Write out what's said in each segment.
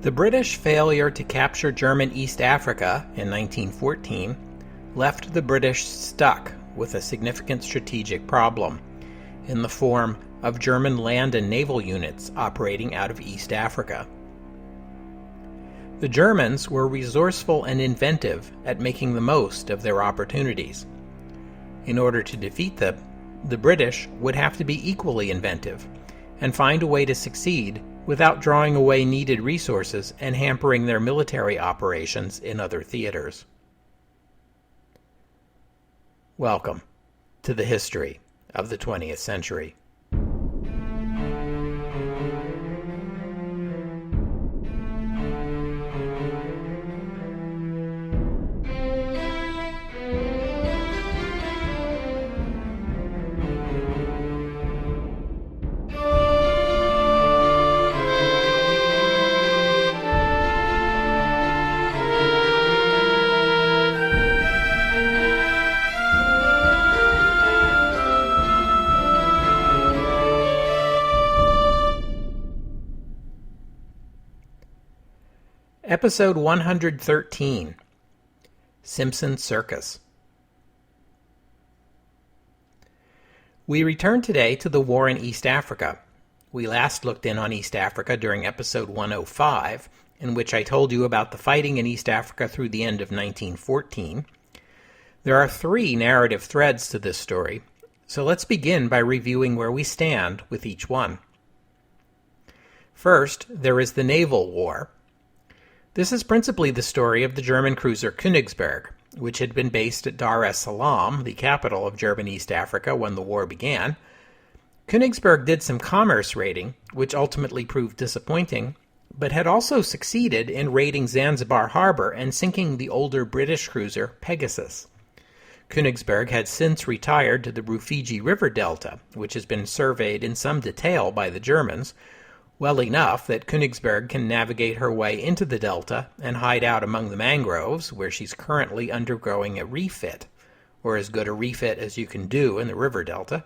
The British failure to capture German East Africa in 1914 left the British stuck with a significant strategic problem in the form of German land and naval units operating out of East Africa. The Germans were resourceful and inventive at making the most of their opportunities. In order to defeat them, the British would have to be equally inventive and find a way to succeed without drawing away needed resources and hampering their military operations in other theaters. Welcome to the history of the 20th century. Episode 113, Simpson Circus. We return today to the war in East Africa. We last looked in on East Africa during episode 105, in which I told you about the fighting in East Africa through the end of 1914. There are 3 narrative threads to this story, so let's begin by reviewing where we stand with each one. First, there is the naval war. This is principally the story of the German cruiser Königsberg, which had been based at Dar es Salaam, the capital of German East Africa, when the war began. Königsberg did some commerce raiding, which ultimately proved disappointing, but had also succeeded in raiding Zanzibar harbor and sinking the older British cruiser Pegasus. Königsberg had since retired to the Rufiji River Delta, which has been surveyed in some detail by the Germans, well enough that Königsberg can navigate her way into the delta and hide out among the mangroves, where she's currently undergoing a refit, or as good a refit as you can do in the river delta.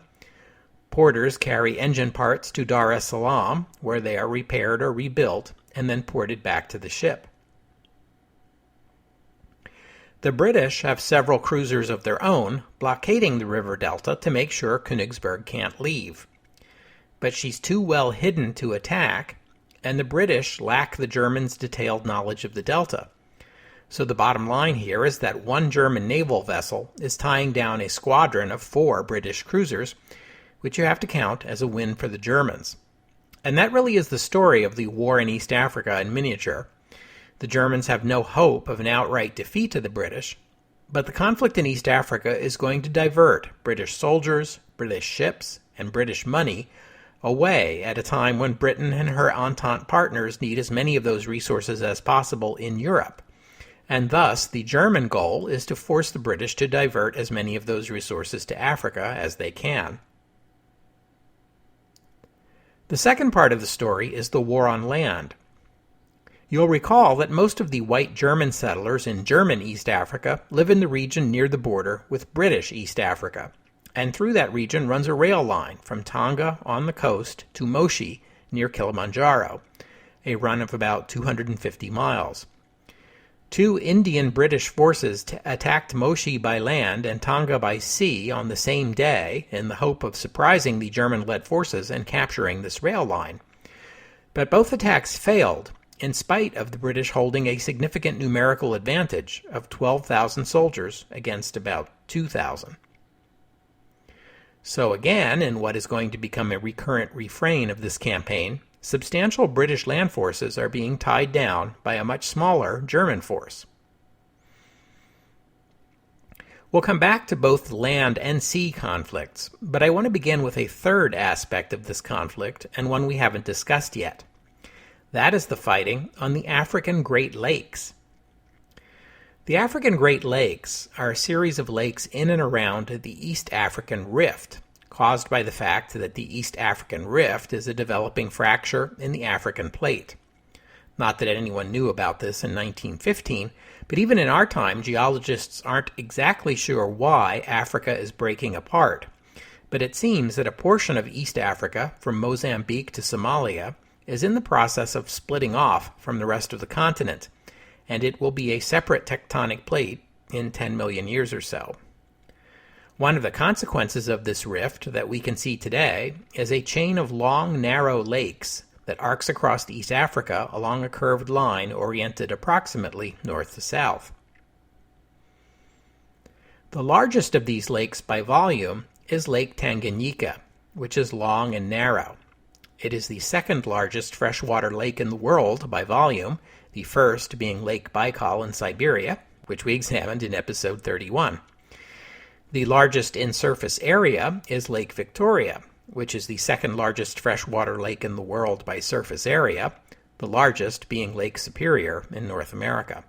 Porters carry engine parts to Dar es Salaam, where they are repaired or rebuilt and then ported back to the ship. The British have several cruisers of their own blockading the river delta to make sure Königsberg can't leave. But she's too well hidden to attack, and the British lack the Germans' detailed knowledge of the delta. So the bottom line here is that one German naval vessel is tying down a squadron of 4 British cruisers, which you have to count as a win for the Germans. And that really is the story of the war in East Africa in miniature. The Germans have no hope of an outright defeat of the British, but the conflict in East Africa is going to divert British soldiers, British ships, and British money away at a time when Britain and her Entente partners need as many of those resources as possible in Europe. And thus, the German goal is to force the British to divert as many of those resources to Africa as they can. The second part of the story is the war on land. You'll recall that most of the white German settlers in German East Africa live in the region near the border with British East Africa, and through that region runs a rail line from Tanga on the coast to Moshi near Kilimanjaro, a run of about 250 miles. 2 Indian-British forces attacked Moshi by land and Tanga by sea on the same day in the hope of surprising the German-led forces and capturing this rail line. But both attacks failed, in spite of the British holding a significant numerical advantage of 12,000 soldiers against about 2,000. So again, in what is going to become a recurrent refrain of this campaign, substantial British land forces are being tied down by a much smaller German force. We'll come back to both land and sea conflicts, but I want to begin with a third aspect of this conflict, and one we haven't discussed yet. That is the fighting on the African Great Lakes. The African Great Lakes are a series of lakes in and around the East African Rift, caused by the fact that the East African Rift is a developing fracture in the African plate. Not that anyone knew about this in 1915, but even in our time, geologists aren't exactly sure why Africa is breaking apart. But it seems that a portion of East Africa, from Mozambique to Somalia, is in the process of splitting off from the rest of the continent, and it will be a separate tectonic plate in 10 million years or so. One of the consequences of this rift that we can see today is a chain of long, narrow lakes that arcs across East Africa along a curved line oriented approximately north to south. The largest of these lakes by volume is Lake Tanganyika, which is long and narrow. It is the second largest freshwater lake in the world by volume, the first being Lake Baikal in Siberia, which we examined in episode 31. The largest in-surface area is Lake Victoria, which is the second largest freshwater lake in the world by surface area, the largest being Lake Superior in North America.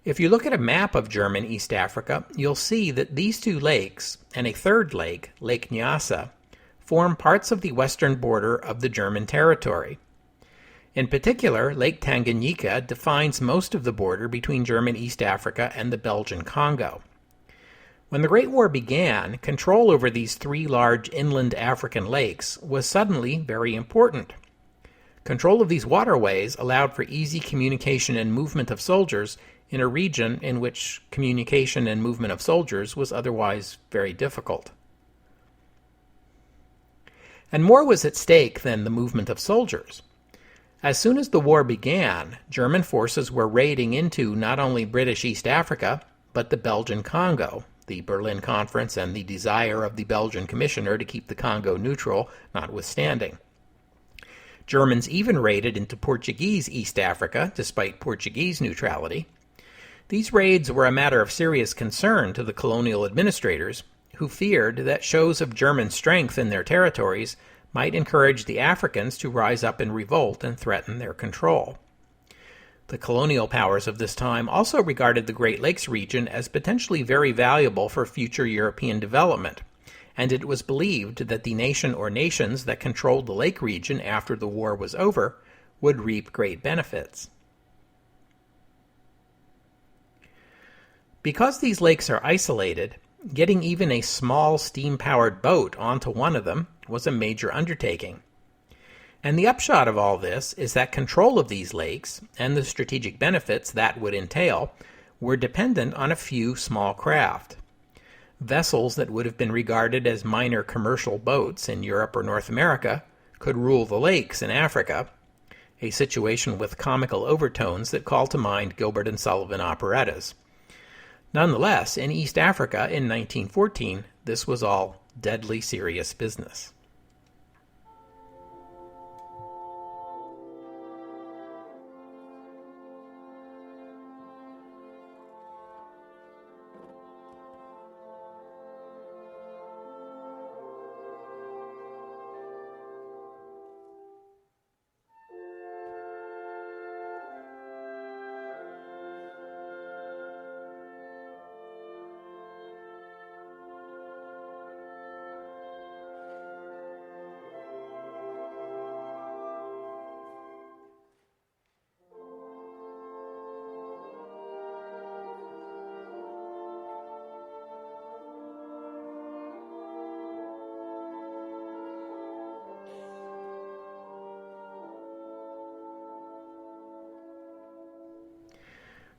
If you look at a map of German East Africa, you'll see that these two lakes, and a third lake, Lake Nyasa, form parts of the western border of the German territory. In particular, Lake Tanganyika defines most of the border between German East Africa and the Belgian Congo. When the Great War began, control over these three large inland African lakes was suddenly very important. Control of these waterways allowed for easy communication and movement of soldiers in a region in which communication and movement of soldiers was otherwise very difficult. And more was at stake than the movement of soldiers. As soon as the war began, German forces were raiding into not only British East Africa, but the Belgian Congo, the Berlin Conference and the desire of the Belgian commissioner to keep the Congo neutral notwithstanding. Germans even raided into Portuguese East Africa, despite Portuguese neutrality. These raids were a matter of serious concern to the colonial administrators, who feared that shows of German strength in their territories might encourage the Africans to rise up in revolt and threaten their control. The colonial powers of this time also regarded the Great Lakes region as potentially very valuable for future European development, and it was believed that the nation or nations that controlled the lake region after the war was over would reap great benefits. Because these lakes are isolated, getting even a small steam-powered boat onto one of them was a major undertaking. And the upshot of all this is that control of these lakes, and the strategic benefits that would entail, were dependent on a few small craft. Vessels that would have been regarded as minor commercial boats in Europe or North America could rule the lakes in Africa, a situation with comical overtones that call to mind Gilbert and Sullivan operettas. Nonetheless, in East Africa in 1914, this was all deadly serious business.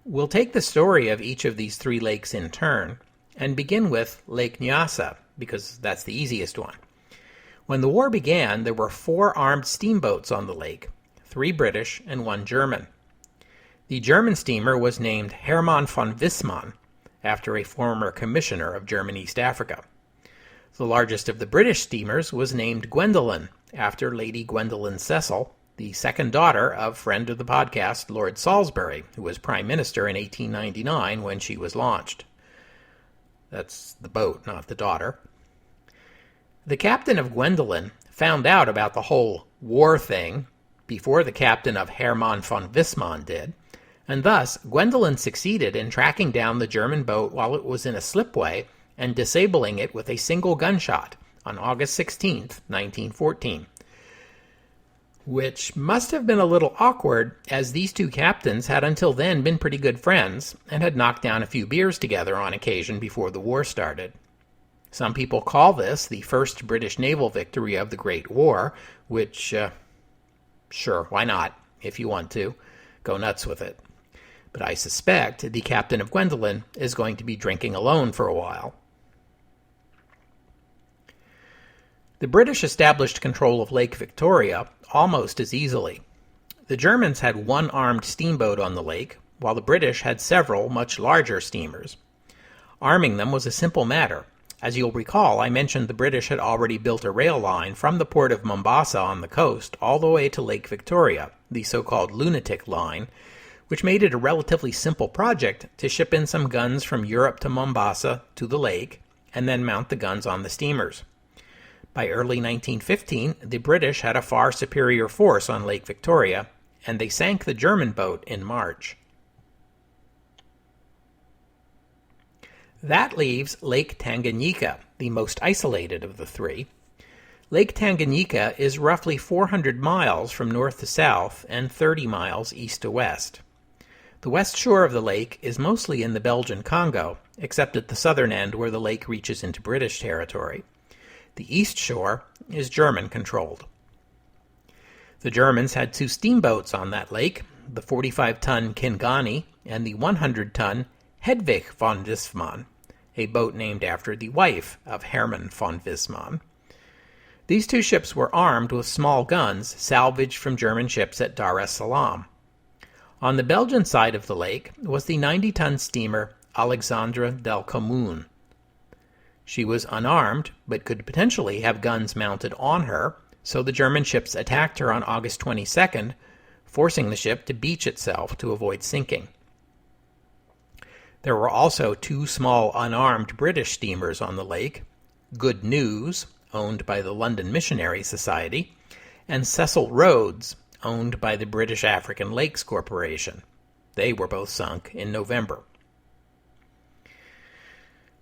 We'll take the story of each of these three lakes in turn, and begin with Lake Nyasa, because that's the easiest one. When the war began, there were 4 armed steamboats on the lake, 3 British and 1 German. The German steamer was named Hermann von Wissmann, after a former commissioner of German East Africa. The largest of the British steamers was named Gwendolen, after Lady Gwendolen Cecil, the second daughter of friend of the podcast Lord Salisbury, who was Prime Minister in 1899 when she was launched. That's the boat, not the daughter. The captain of Gwendolen found out about the whole war thing before the captain of Hermann von Wissmann did, and thus Gwendolen succeeded in tracking down the German boat while it was in a slipway and disabling it with a single gunshot on August 16, 1914. Which must have been a little awkward, as these two captains had until then been pretty good friends and had knocked down a few beers together on occasion before the war started. Some people call this the first British naval victory of the Great War, which, sure, why not? If you want to, go nuts with it. But I suspect the captain of Gwendolen is going to be drinking alone for a while. The British established control of Lake Victoria almost as easily. The Germans had one armed steamboat on the lake, while the British had several much larger steamers. Arming them was a simple matter. As you'll recall, I mentioned the British had already built a rail line from the port of Mombasa on the coast all the way to Lake Victoria, the so-called Lunatic Line, which made it a relatively simple project to ship in some guns from Europe to Mombasa to the lake, and then mount the guns on the steamers. By early 1915, the British had a far superior force on Lake Victoria, and they sank the German boat in March. That leaves Lake Tanganyika, the most isolated of the three. Lake Tanganyika is roughly 400 miles from north to south and 30 miles east to west. The west shore of the lake is mostly in the Belgian Congo, except at the southern end where the lake reaches into British territory. The east shore is German-controlled. The Germans had two steamboats on that lake, the 45-ton Kingani and the 100-ton Hedwig von Wissmann, a boat named after the wife of Hermann von Wissmann. These two ships were armed with small guns salvaged from German ships at Dar es Salaam. On the Belgian side of the lake was the 90-ton steamer Alexandre del Commune. She was unarmed, but could potentially have guns mounted on her, so the German ships attacked her on August 22nd, forcing the ship to beach itself to avoid sinking. There were also two small unarmed British steamers on the lake, Good News, owned by the London Missionary Society, and Cecil Rhodes, owned by the British African Lakes Corporation. They were both sunk in November.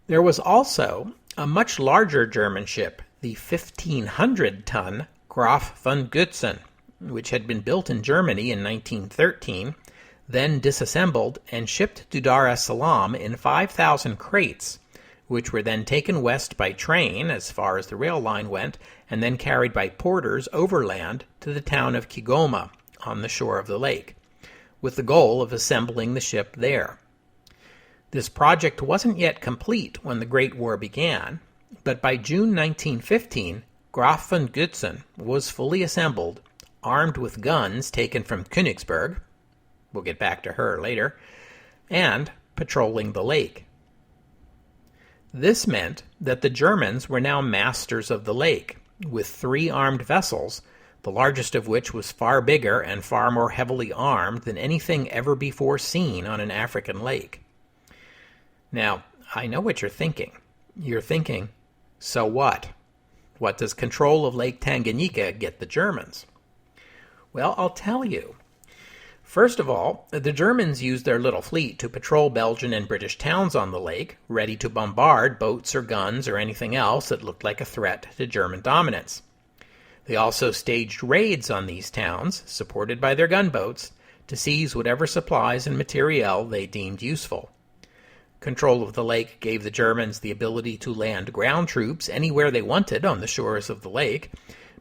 There was also a much larger German ship, the 1,500-ton Graf von Götzen, which had been built in Germany in 1913, then disassembled and shipped to Dar es Salaam in 5,000 crates, which were then taken west by train as far as the rail line went, and then carried by porters overland to the town of Kigoma on the shore of the lake, with the goal of assembling the ship there. This project wasn't yet complete when the Great War began, but by June 1915, Graf von Götzen was fully assembled, armed with guns taken from Königsberg, we'll get back to her later, and patrolling the lake. This meant that the Germans were now masters of the lake, with 3 armed vessels, the largest of which was far bigger and far more heavily armed than anything ever before seen on an African lake. Now, I know what you're thinking. You're thinking, so what? What does control of Lake Tanganyika get the Germans? Well, I'll tell you. First of all, the Germans used their little fleet to patrol Belgian and British towns on the lake, ready to bombard boats or guns or anything else that looked like a threat to German dominance. They also staged raids on these towns, supported by their gunboats, to seize whatever supplies and materiel they deemed useful. Control of the lake gave the Germans the ability to land ground troops anywhere they wanted on the shores of the lake.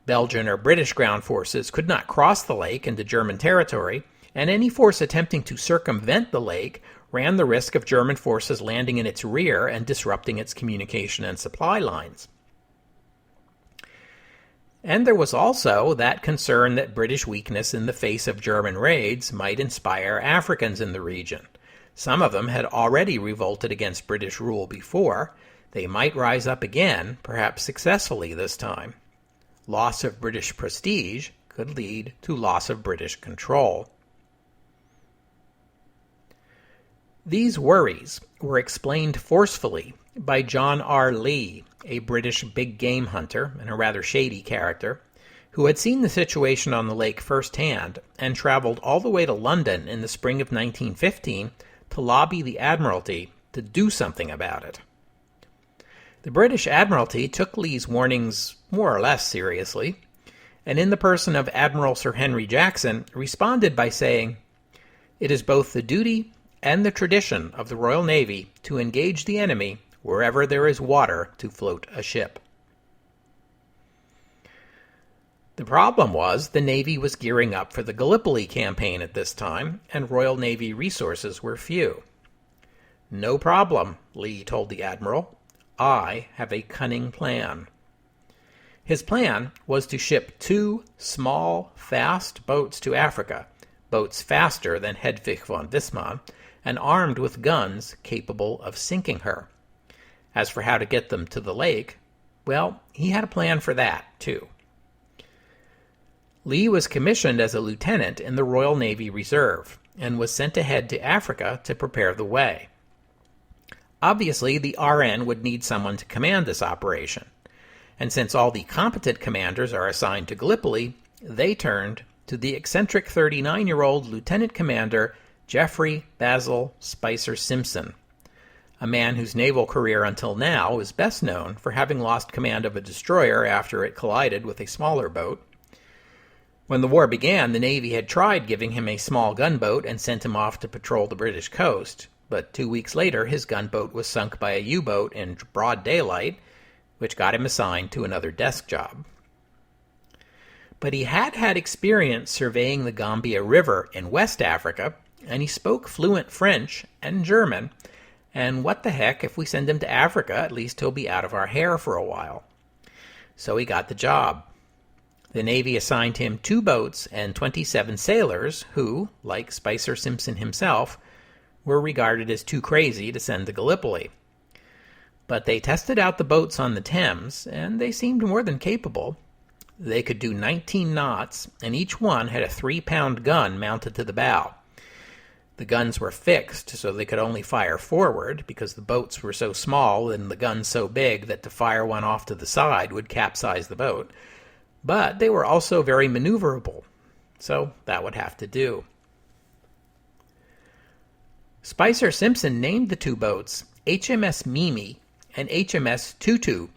Belgian or British ground forces could not cross the lake into German territory, and any force attempting to circumvent the lake ran the risk of German forces landing in its rear and disrupting its communication and supply lines. And there was also that concern that British weakness in the face of German raids might inspire Africans in the region. Some of them had already revolted against British rule before. They might rise up again, perhaps successfully this time. Loss of British prestige could lead to loss of British control. These worries were explained forcefully by John R. Lee, a British big game hunter and a rather shady character, who had seen the situation on the lake firsthand and traveled all the way to London in the spring of 1915 to lobby the Admiralty to do something about it. The British Admiralty took Lee's warnings more or less seriously, and in the person of Admiral Sir Henry Jackson, responded by saying, "It is both the duty and the tradition of the Royal Navy to engage the enemy wherever there is water to float a ship. The problem was the Navy was gearing up for the Gallipoli campaign at this time, and Royal Navy resources were few. "No problem," Lee told the admiral. "I have a cunning plan." His plan was to ship 2 small, fast boats to Africa, boats faster than Hedwig von Wissmann, and armed with guns capable of sinking her. As for how to get them to the lake, well, he had a plan for that, too. Lee was commissioned as a lieutenant in the Royal Navy Reserve and was sent ahead to Africa to prepare the way. Obviously, the RN would need someone to command this operation, and since all the competent commanders are assigned to Gallipoli, they turned to the eccentric 39-year-old Lieutenant Commander Geoffrey Basil Spicer Simpson, a man whose naval career until now is best known for having lost command of a destroyer after it collided with a smaller boat. When the war began, the Navy had tried giving him a small gunboat and sent him off to patrol the British coast, but 2 weeks later his gunboat was sunk by a U-boat in broad daylight, which got him assigned to another desk job. But he had had experience surveying the Gambia River in West Africa, and he spoke fluent French and German, and what the heck, if we send him to Africa, at least he'll be out of our hair for a while. So he got the job. The Navy assigned him 2 boats and 27 sailors who, like Spicer Simpson himself, were regarded as too crazy to send to Gallipoli. But they tested out the boats on the Thames, and they seemed more than capable. They could do 19 knots, and each one had a 3-pound gun mounted to the bow. The guns were fixed, so they could only fire forward, because the boats were so small and the guns so big that to fire one off to the side would capsize the boat. But they were also very maneuverable, so that would have to do. Spicer Simpson named the 2 boats HMS Mimi and HMS Tutu,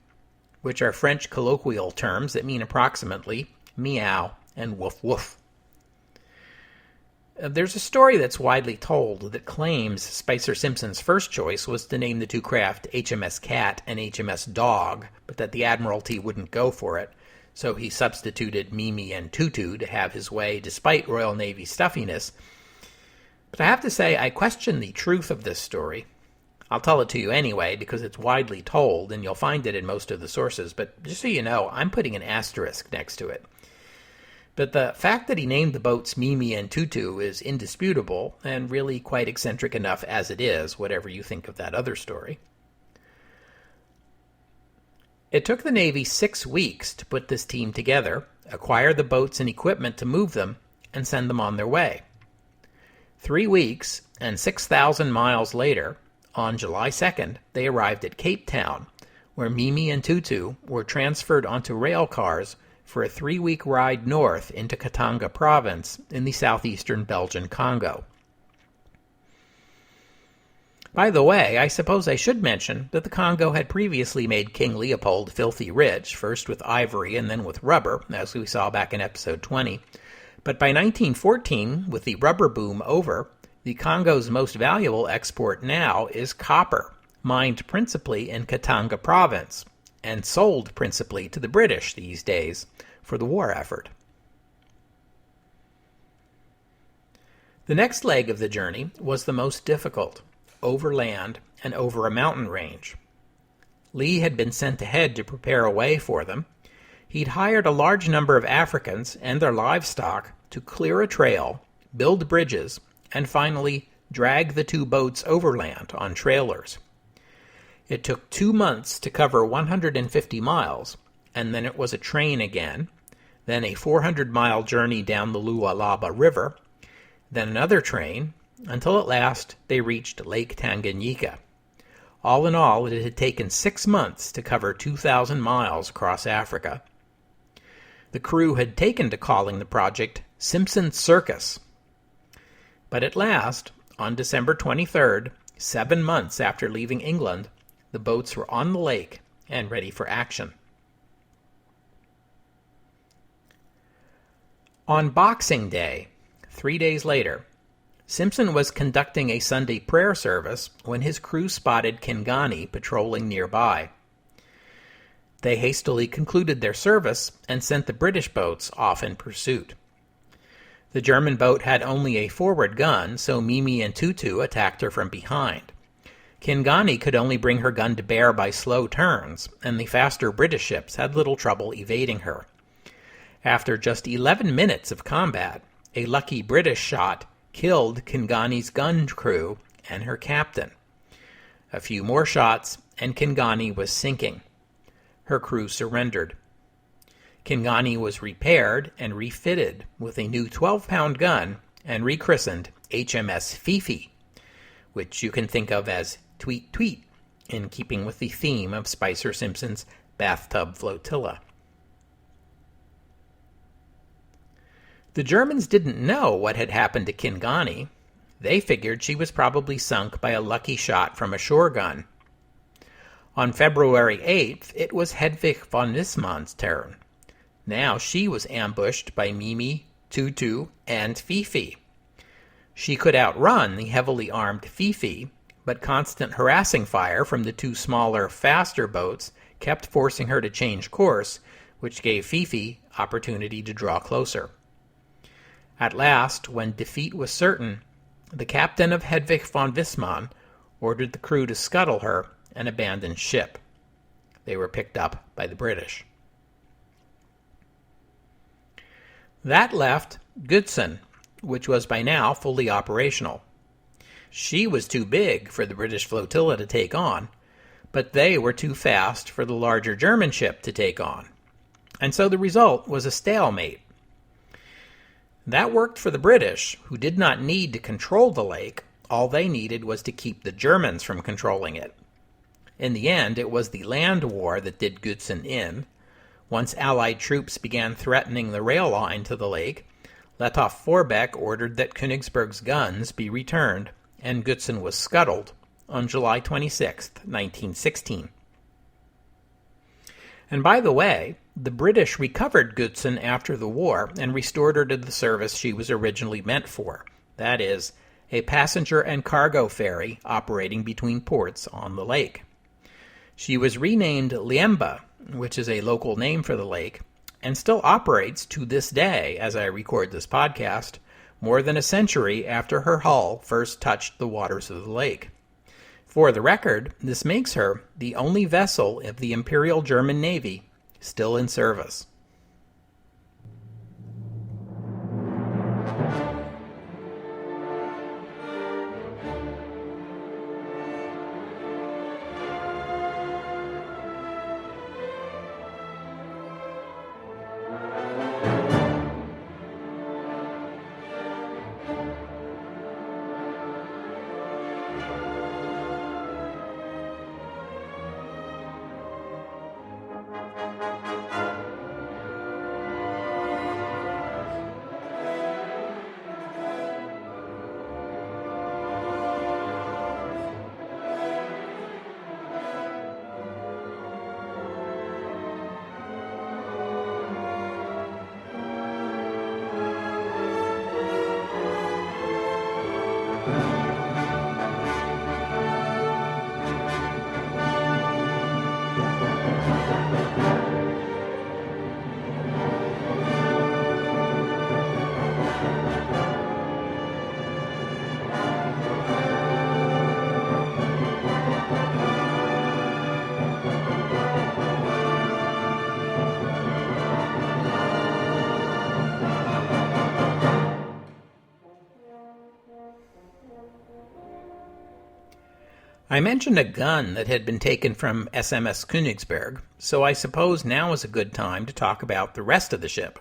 which are French colloquial terms that mean approximately meow and woof woof. There's a story that's widely told that claims Spicer Simpson's first choice was to name the 2 craft HMS Cat and HMS Dog, but that the Admiralty wouldn't go for it, so he substituted Mimi and Tutu to have his way despite Royal Navy stuffiness. But I have to say I question the truth of this story. I'll tell it to you anyway because it's widely told and you'll find it in most of the sources, but just so you know, I'm putting an asterisk next to it. But the fact that he named the boats Mimi and Tutu is indisputable and really quite eccentric enough as it is, whatever you think of that other story. It took the Navy 6 weeks to put this team together, acquire the boats and equipment to move them, and send them on their way. 3 weeks and 6,000 miles later, on July 2nd, they arrived at Cape Town, where Mimi and Tutu were transferred onto rail cars for a 3-week ride north into Katanga province in the southeastern Belgian Congo. By the way, I suppose I should mention that the Congo had previously made King Leopold filthy rich, first with ivory and then with rubber, as we saw back in episode 20. But by 1914, with the rubber boom over, the Congo's most valuable export now is copper, mined principally in Katanga province, and sold principally to the British these days for the war effort. The next leg of the journey was the most difficult, overland and over a mountain range. Lee had been sent ahead to prepare a way for them. He'd hired a large number of Africans and their livestock to clear a trail, build bridges, and finally drag the 2 boats overland on trailers. It took 2 months to cover 150 miles, and then it was a train again, then a 400-mile journey down the Lualaba River, then another train, until at last they reached Lake Tanganyika. All in all, it had taken 6 months to cover 2,000 miles across Africa. The crew had taken to calling the project Simpson Circus. But at last, on December 23rd, 7 months after leaving England, the boats were on the lake and ready for action. On Boxing Day, 3 days later, Simpson was conducting a Sunday prayer service when his crew spotted Kingani patrolling nearby. They hastily concluded their service and sent the British boats off in pursuit. The German boat had only a forward gun, so Mimi and Tutu attacked her from behind. Kingani could only bring her gun to bear by slow turns, and the faster British ships had little trouble evading her. After just 11 minutes of combat, a lucky British shot killed Kingani's gun crew and her captain. A few more shots, and Kingani was sinking. Her crew surrendered. Kingani was repaired and refitted with a new 12-pound gun and rechristened HMS Fifi, which you can think of as Tweet Tweet, in keeping with the theme of Spicer Simpson's bathtub flotilla. The Germans didn't know what had happened to Kingani. They figured she was probably sunk by a lucky shot from a shore gun. On February 8th, it was Hedwig von Wissmann's turn. Now she was ambushed by Mimi, Tutu, and Fifi. She could outrun the heavily armed Fifi, but constant harassing fire from the two smaller, faster boats kept forcing her to change course, which gave Fifi opportunity to draw closer. At last, when defeat was certain, the captain of Hedwig von Wissmann ordered the crew to scuttle her and abandon ship. They were picked up by the British. That left Gudson, which was by now fully operational. She was too big for the British flotilla to take on, but they were too fast for the larger German ship to take on. And so the result was a stalemate. That worked for the British, who did not need to control the lake. All they needed was to keep the Germans from controlling it. In the end, it was the land war that did Gudson in. Once Allied troops began threatening the rail line to the lake, Lettow Vorbeck ordered that Königsberg's guns be returned, and Gudson was scuttled on July 26, 1916. And by the way, the British recovered Gudson after the war and restored her to the service she was originally meant for, that is, a passenger and cargo ferry operating between ports on the lake. She was renamed Liemba, which is a local name for the lake, and still operates to this day as I record this podcast, more than a century after her hull first touched the waters of the lake. For the record, this makes her the only vessel of the Imperial German Navy still in service. I mentioned a gun that had been taken from SMS Königsberg, so I suppose now is a good time to talk about the rest of the ship.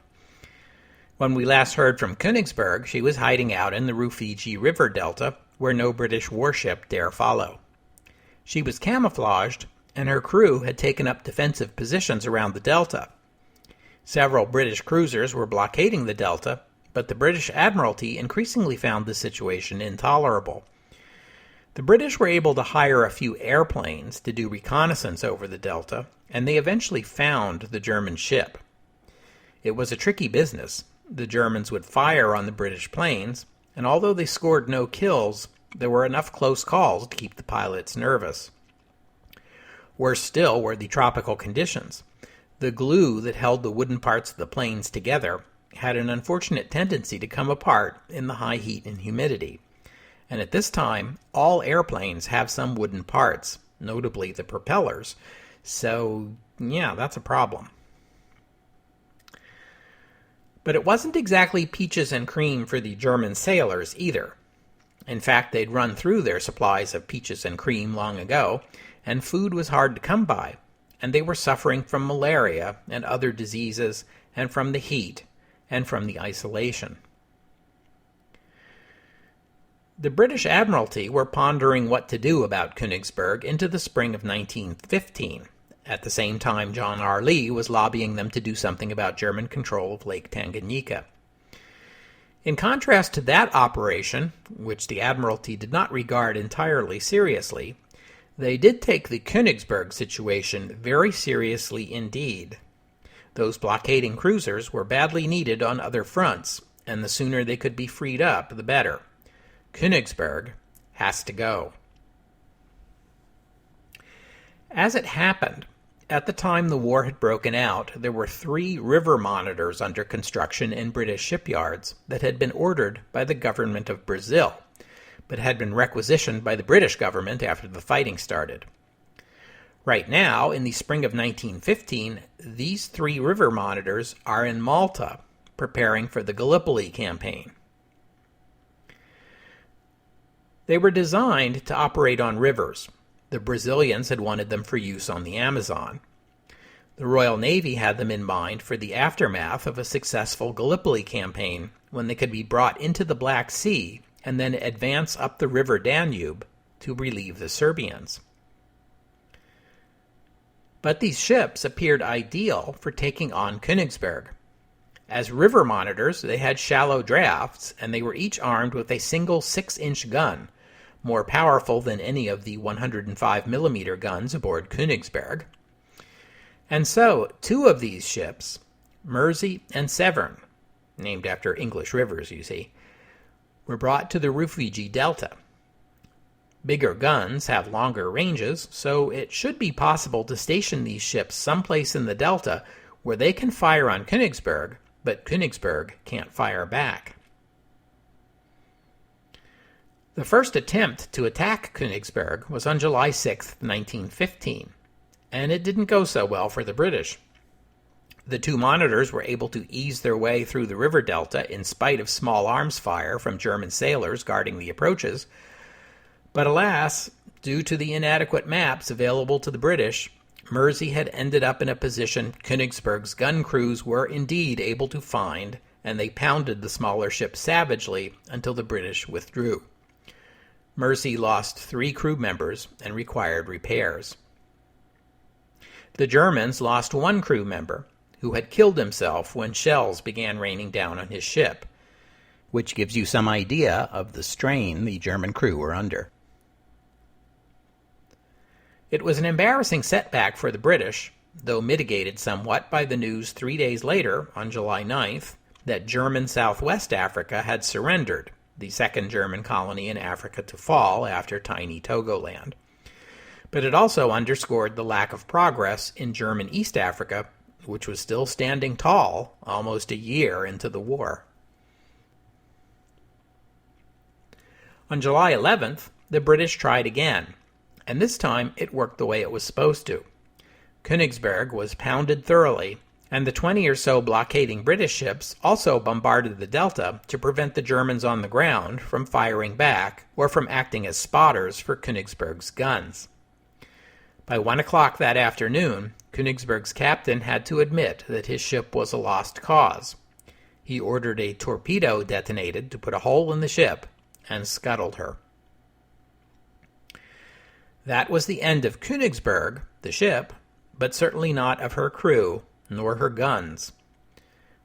When we last heard from Königsberg, she was hiding out in the Rufiji River Delta, where no British warship dare follow. She was camouflaged, and her crew had taken up defensive positions around the delta. Several British cruisers were blockading the delta, but the British Admiralty increasingly found the situation intolerable. The British were able to hire a few airplanes to do reconnaissance over the delta, and they eventually found the German ship. It was a tricky business. The Germans would fire on the British planes, and although they scored no kills, there were enough close calls to keep the pilots nervous. Worse still were the tropical conditions. The glue that held the wooden parts of the planes together had an unfortunate tendency to come apart in the high heat and humidity. And at this time, all airplanes have some wooden parts, notably the propellers. So, yeah, that's a problem. But it wasn't exactly peaches and cream for the German sailors either. In fact, they'd run through their supplies of peaches and cream long ago, and food was hard to come by, and they were suffering from malaria and other diseases, and from the heat, and from the isolation. The British Admiralty were pondering what to do about Königsberg into the spring of 1915. At the same time, John R. Lee was lobbying them to do something about German control of Lake Tanganyika. In contrast to that operation, which the Admiralty did not regard entirely seriously, they did take the Königsberg situation very seriously indeed. Those blockading cruisers were badly needed on other fronts, and the sooner they could be freed up, the better. Königsberg has to go. As it happened, at the time the war had broken out, there were 3 river monitors under construction in British shipyards that had been ordered by the government of Brazil, but had been requisitioned by the British government after the fighting started. Right now, in the spring of 1915, these 3 river monitors are in Malta, preparing for the Gallipoli campaign. They were designed to operate on rivers. The Brazilians had wanted them for use on the Amazon. The Royal Navy had them in mind for the aftermath of a successful Gallipoli campaign, when they could be brought into the Black Sea and then advance up the river Danube to relieve the Serbians. But these ships appeared ideal for taking on Königsberg. As river monitors, they had shallow drafts, and they were each armed with a single 6-inch gun, more powerful than any of the 105mm guns aboard Königsberg. And so, 2 of these ships, Mersey and Severn, named after English rivers, you see, were brought to the Rufiji Delta. Bigger guns have longer ranges, so it should be possible to station these ships someplace in the delta where they can fire on Königsberg, but Königsberg can't fire back. The first attempt to attack Königsberg was on July 6, 1915, and it didn't go so well for the British. The 2 monitors were able to ease their way through the river delta in spite of small arms fire from German sailors guarding the approaches, but alas, due to the inadequate maps available to the British, Mersey had ended up in a position Königsberg's gun crews were indeed able to find, and they pounded the smaller ship savagely until the British withdrew. Mersey lost 3 crew members and required repairs. The Germans lost 1 crew member, who had killed himself when shells began raining down on his ship, which gives you some idea of the strain the German crew were under. It was an embarrassing setback for the British, though mitigated somewhat by the news 3 days later, on July 9th, that German Southwest Africa had surrendered, the second German colony in Africa to fall after tiny Togoland. But it also underscored the lack of progress in German East Africa, which was still standing tall almost a year into the war. On July 11th, the British tried again, and this time it worked the way it was supposed to. Königsberg was pounded thoroughly, and the 20 or so blockading British ships also bombarded the delta to prevent the Germans on the ground from firing back or from acting as spotters for Königsberg's guns. By 1 o'clock that afternoon, Königsberg's captain had to admit that his ship was a lost cause. He ordered a torpedo detonated to put a hole in the ship and scuttled her. That was the end of Königsberg, the ship, but certainly not of her crew, nor her guns.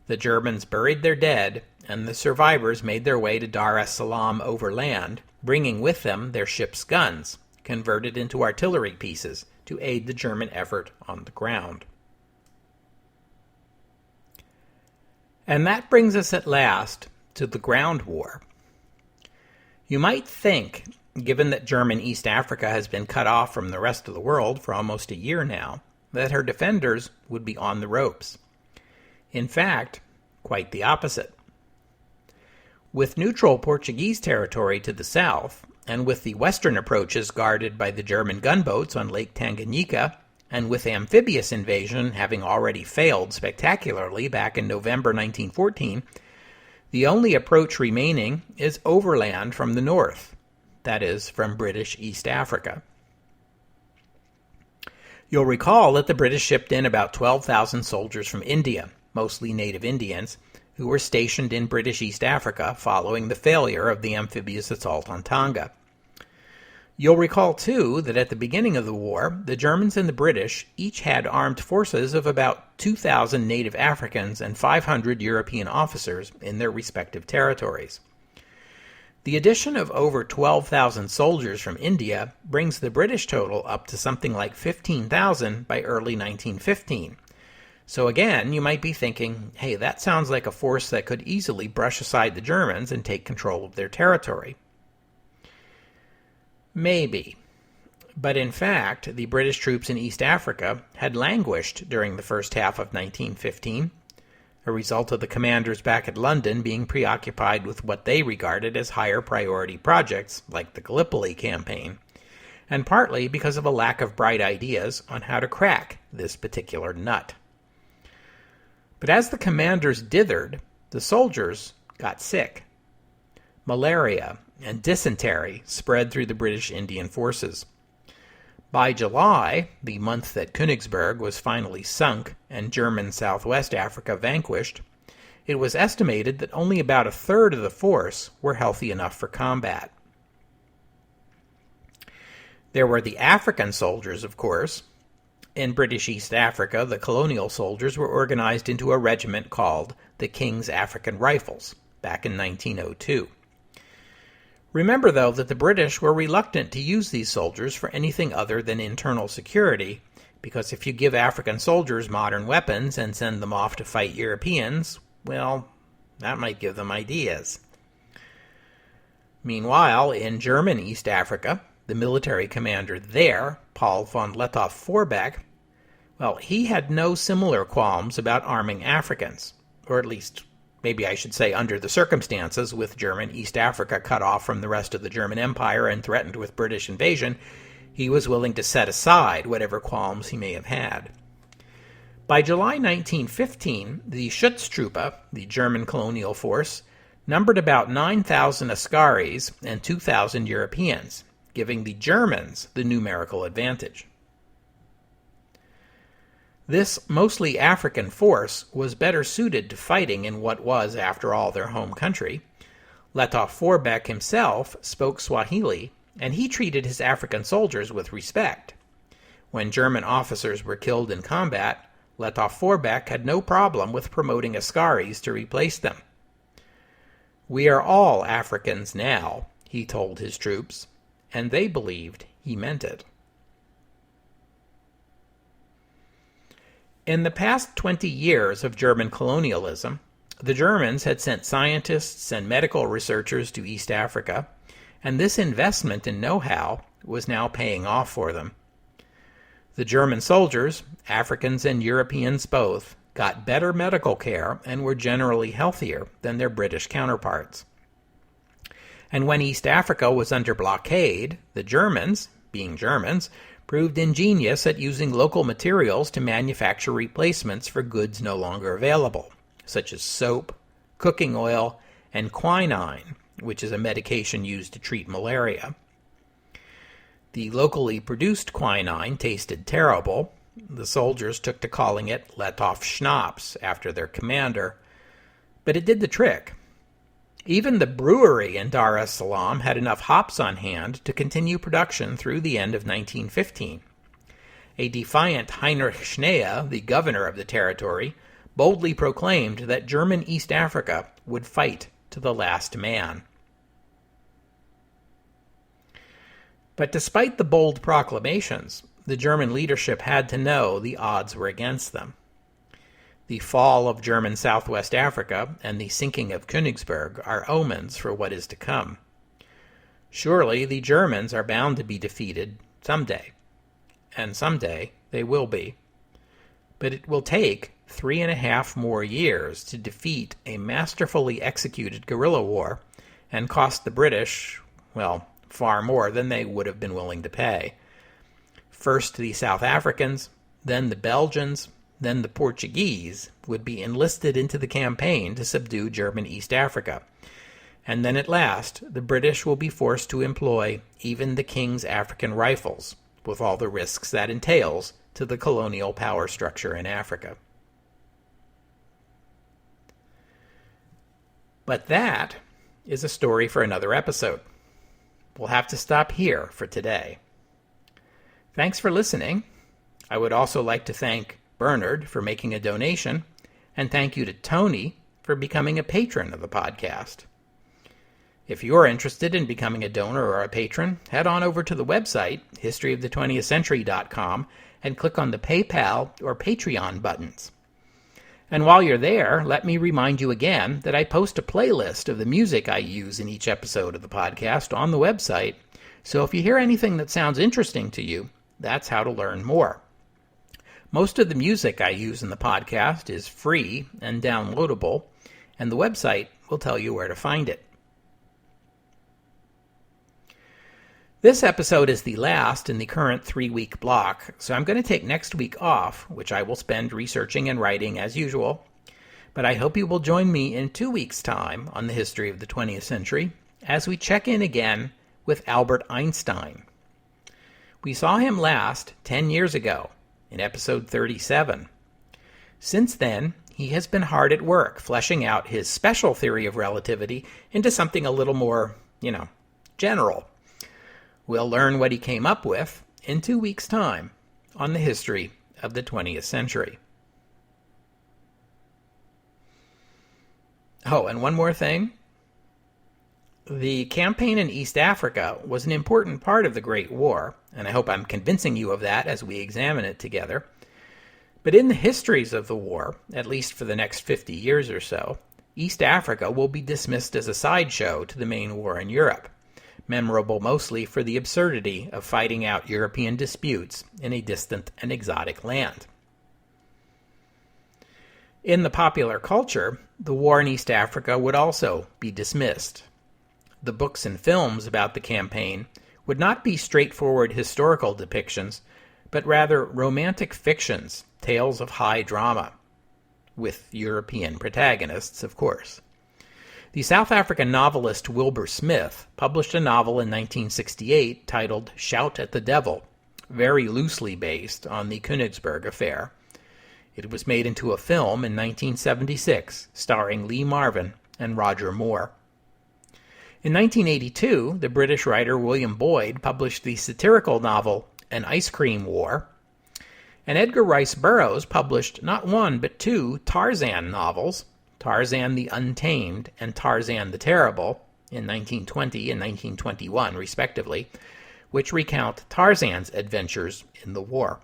The Germans buried their dead, and the survivors made their way to Dar es Salaam overland, bringing with them their ship's guns, converted into artillery pieces to aid the German effort on the ground. And that brings us at last to the ground war. You might think, given that German East Africa has been cut off from the rest of the world for almost a year now, that her defenders would be on the ropes. In fact, quite the opposite. With neutral Portuguese territory to the south, and with the western approaches guarded by the German gunboats on Lake Tanganyika, and with amphibious invasion having already failed spectacularly back in November 1914, the only approach remaining is overland from the north, that is, from British East Africa. You'll recall that the British shipped in about 12,000 soldiers from India, mostly native Indians, who were stationed in British East Africa following the failure of the amphibious assault on Tonga. You'll recall, too, that at the beginning of the war, the Germans and the British each had armed forces of about 2,000 native Africans and 500 European officers in their respective territories. The addition of over 12,000 soldiers from India brings the British total up to something like 15,000 by early 1915. So again, you might be thinking, hey, that sounds like a force that could easily brush aside the Germans and take control of their territory. Maybe. But in fact, the British troops in East Africa had languished during the first half of 1915, a result of the commanders back at London being preoccupied with what they regarded as higher priority projects, like the Gallipoli campaign, and partly because of a lack of bright ideas on how to crack this particular nut. But as the commanders dithered, the soldiers got sick. Malaria and dysentery spread through the British Indian forces. By July, the month that Königsberg was finally sunk and German Southwest Africa vanquished, it was estimated that only about a third of the force were healthy enough for combat. There were the African soldiers, of course. In British East Africa, the colonial soldiers were organized into a regiment called the King's African Rifles back in 1902. Remember, though, that the British were reluctant to use these soldiers for anything other than internal security, because if you give African soldiers modern weapons and send them off to fight Europeans, well, that might give them ideas. Meanwhile, in German East Africa, the military commander there, Paul von Lettow-Vorbeck, well, he had no similar qualms about arming Africans, or at least maybe I should say under the circumstances, with German East Africa cut off from the rest of the German Empire and threatened with British invasion, he was willing to set aside whatever qualms he may have had. By July 1915, the Schutztruppe, the German colonial force, numbered about 9,000 Askaris and 2,000 Europeans, giving the Germans the numerical advantage. This mostly African force was better suited to fighting in what was, after all, their home country. Lettow-Vorbeck himself spoke Swahili, and he treated his African soldiers with respect. When German officers were killed in combat, Lettow-Vorbeck had no problem with promoting Askaris to replace them. "We are all Africans now," he told his troops, and they believed he meant it. In the past 20 years of German colonialism, the Germans had sent scientists and medical researchers to East Africa, and this investment in know-how was now paying off for them. The German soldiers, Africans and Europeans both, got better medical care and were generally healthier than their British counterparts. And when East Africa was under blockade, the Germans, being Germans, proved ingenious at using local materials to manufacture replacements for goods no longer available, such as soap, cooking oil, and quinine, which is a medication used to treat malaria. The locally produced quinine tasted terrible. The soldiers took to calling it Lettow Schnapps after their commander, but it did the trick. Even the brewery in Dar es Salaam had enough hops on hand to continue production through the end of 1915. A defiant Heinrich Schnee, the governor of the territory, boldly proclaimed that German East Africa would fight to the last man. But despite the bold proclamations, the German leadership had to know the odds were against them. The fall of German Southwest Africa and the sinking of Königsberg are omens for what is to come. Surely the Germans are bound to be defeated someday, and someday they will be. But it will take 3.5 more years to defeat a masterfully executed guerrilla war and cost the British, well, far more than they would have been willing to pay. First the South Africans, then the Belgians, then the Portuguese would be enlisted into the campaign to subdue German East Africa. And then at last, the British will be forced to employ even the King's African rifles, with all the risks that entails to the colonial power structure in Africa. But that is a story for another episode. We'll have to stop here for today. Thanks for listening. I would also like to thank Bernard for making a donation, and thank you to Tony for becoming a patron of the podcast. If you're interested in becoming a donor or a patron, head on over to the website, historyofthe20thcentury.com, and click on the PayPal or Patreon buttons. And while you're there, let me remind you again that I post a playlist of the music I use in each episode of the podcast on the website, so if you hear anything that sounds interesting to you, that's how to learn more. Most of the music I use in the podcast is free and downloadable, and the website will tell you where to find it. This episode is the last in the current 3-week block, so I'm going to take next week off, which I will spend researching and writing as usual. But I hope you will join me in 2 weeks' time on the history of the 20th century as we check in again with Albert Einstein. We saw him last 10 years ago in episode 37. Since then, he has been hard at work fleshing out his special theory of relativity into something a little more, general. We'll learn what he came up with in 2 weeks' time on the history of the 20th century. Oh, and one more thing. The campaign in East Africa was an important part of the Great War, and I hope I'm convincing you of that as we examine it together. But in the histories of the war, at least for the next 50 years or so, East Africa will be dismissed as a sideshow to the main war in Europe, memorable mostly for the absurdity of fighting out European disputes in a distant and exotic land. In the popular culture, the war in East Africa would also be dismissed. The books and films about the campaign would not be straightforward historical depictions, but rather romantic fictions, tales of high drama, with European protagonists, of course. The South African novelist Wilbur Smith published a novel in 1968 titled Shout at the Devil, very loosely based on the Königsberg affair. It was made into a film in 1976, starring Lee Marvin and Roger Moore. In 1982, the British writer William Boyd published the satirical novel An Ice Cream War, and Edgar Rice Burroughs published not one but 2 Tarzan novels, Tarzan the Untamed and Tarzan the Terrible, in 1920 and 1921, respectively, which recount Tarzan's adventures in the war.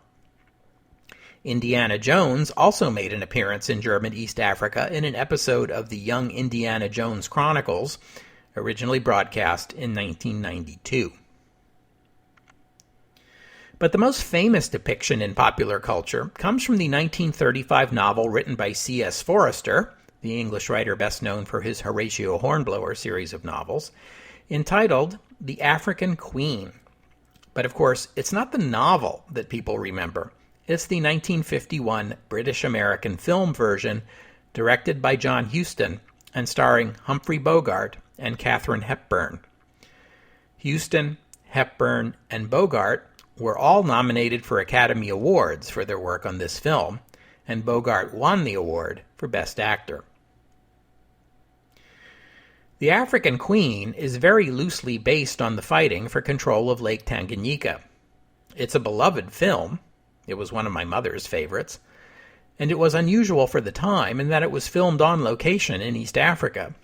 Indiana Jones also made an appearance in German East Africa in an episode of the Young Indiana Jones Chronicles, originally broadcast in 1992. But the most famous depiction in popular culture comes from the 1935 novel written by C.S. Forester, the English writer best known for his Horatio Hornblower series of novels, entitled The African Queen. But of course, it's not the novel that people remember. It's the 1951 British-American film version, directed by John Huston and starring Humphrey Bogart and Katharine Hepburn. Huston, Hepburn, and Bogart were all nominated for Academy Awards for their work on this film, and Bogart won the award for Best Actor. The African Queen is very loosely based on the fighting for control of Lake Tanganyika. It's a beloved film. It was one of my mother's favorites. And it was unusual for the time in that it was filmed on location in East Africa.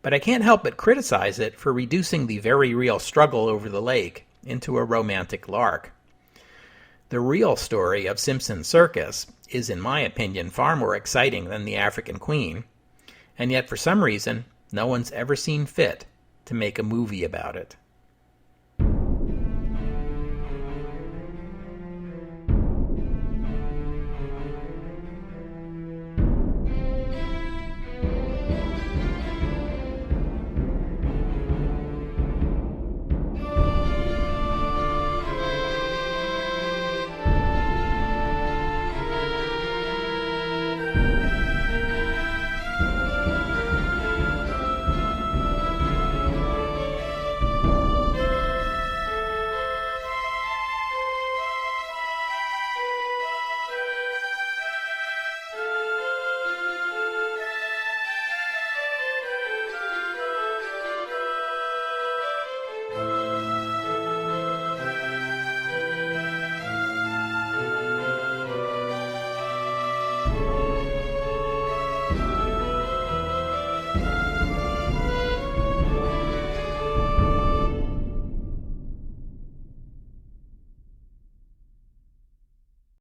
But I can't help but criticize it for reducing the very real struggle over the lake into a romantic lark. The real story of Simpson's Circus is, in my opinion, far more exciting than the African Queen, and yet for some reason, no one's ever seen fit to make a movie about it.